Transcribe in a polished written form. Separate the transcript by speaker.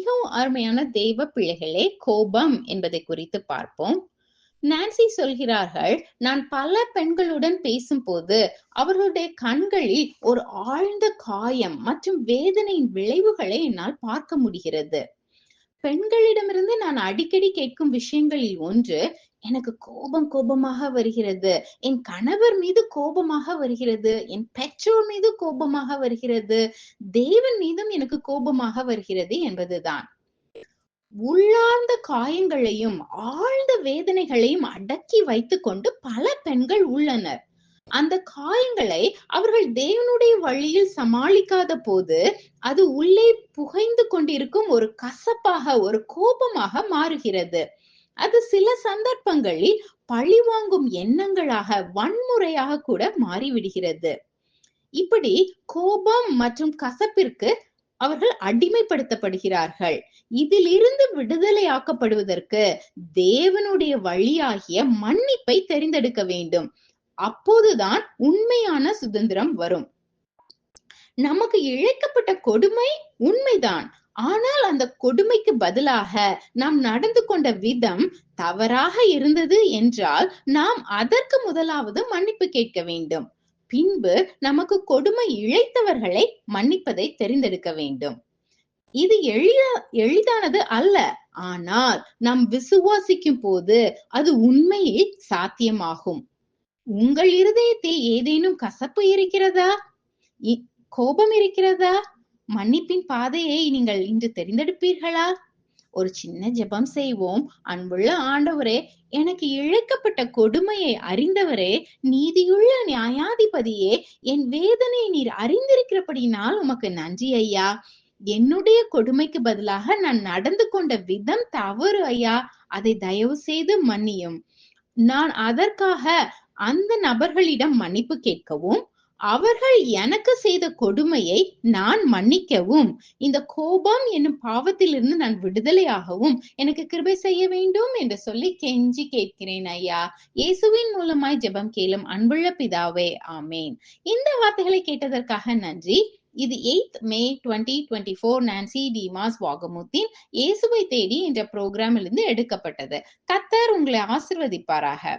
Speaker 1: மிகவும் அருமையான தெய்வ பிள்ளைகளே, கோபம் என்பதை குறித்து பார்ப்போம். நான்சி சொல்கிறார்கள், நான் பல பெண்களுடன் பேசும்போது அவர்களுடைய கண்களில் ஒரு ஆழ்ந்த காயம் மற்றும் வேதனையின் விளைவுகளை என்னால் பார்க்க முடிகிறது. பெண்களிடமிருந்து நான் அடிக்கடி கேட்கும் விஷயங்களில் ஒன்று, எனக்கு கோபமாக வருகிறது, என் கணவர் மீது கோபமாக வருகிறது, என் பெற்றோர் மீது கோபமாக வருகிறது, தேவன் மீதும் எனக்கு கோபமாக வருகிறது என்பதுதான். உள்ளார்ந்த காயங்களையும் ஆழ்ந்த வேதனைகளையும் அடக்கி வைத்துக் கொண்டு பல பெண்கள் உள்ளனர். அந்த காயங்களை அவர்கள் தேவனுடைய வழியில் சமாளிக்காத போது அது உள்ளே புகைந்து கொண்டிருக்கும் ஒரு கசப்பாக, ஒரு கோபமாக மாறுகிறது. அது சில சந்தர்ப்பங்களில் பழிவாங்கும் எண்ணங்களாக, வன்முறையாக கூட மாறிவிடுகிறது. இப்படி கோபம் மற்றும் கசப்பிற்கு அவர்கள் அடிமைப்படுத்தப்படுகிறார்கள். இதிலிருந்து விடுதலையாக்கப்படுவதற்கு தேவனுடைய வழியாகிய மன்னிப்பை தெரிந்தெடுக்க வேண்டும். அப்போதுதான் உண்மையான சுதந்திரம் வரும். நமக்கு இழைக்கப்பட்ட கொடுமை உண்மைதான். ஆனால் அந்த கொடுமைக்கு பதிலாக நாம் நடந்து கொண்ட விதம் தவறாக இருந்தது என்றால் நாம் அதற்கு முதலாவது மன்னிப்பு கேட்க வேண்டும். பின்பு நமக்கு கொடுமை இழைத்தவர்களை மன்னிப்பதை தெரிந்தெடுக்க வேண்டும். இது எளிதானது அல்ல. ஆனால் நாம் விசுவாசிக்கும் போது அது உண்மையில் சாத்தியமாகும். உங்கள் இருதயத்தில் ஏதேனும் கசப்பு இருக்கிறதா? கோபம் இருக்கிறதா? மன்னிப்பின் பாதையை நீங்கள் இன்று தெரிந்தெடுப்பீர்களா? ஒரு சின்ன ஜெபம் செய்வோம். அன்புள்ள ஆண்டவரே, எனக்கு இழைக்கப்பட்ட கொடுமையை அறிந்தவரே, நீதியுள்ள நியாயாதிபதியே, என் வேதனை நீர் அறிந்திருக்கிறபடினால் உமக்கு நன்றி ஐயா. என்னுடைய கொடுமைக்கு பதிலாக நான் நடந்து கொண்ட விதம் தவறு ஐயா. அதை தயவு செய்து மன்னியும். நான் அதற்காக அந்த நபர்களிடம் மன்னிப்பு கேட்கவும், அவர்கள் எனக்கு செய்த கொடுமையை நான் மன்னிக்கவும், இந்த கோபம் என்னும் பாவத்திலிருந்து நான் விடுதலையாகவும் எனக்கு கிருபை செய்ய வேண்டும் என்று சொல்லி கெஞ்சி கேட்கிறேன் ஐயா. இயேசுவின் மூலமாய் ஜெபம் கேளும் அன்புள்ள பிதாவே, ஆமேன். இந்த வார்த்தைகளை கேட்டதற்காக நன்றி. இது 8th May 2024 நான்சி டிமாஸ் வாகமுத்தின் இயேசுவை தேடி என்ற புரோகிராமிலிருந்து எடுக்கப்பட்டது. கர்த்தர் உங்களை ஆசீர்வதிப்பாராக.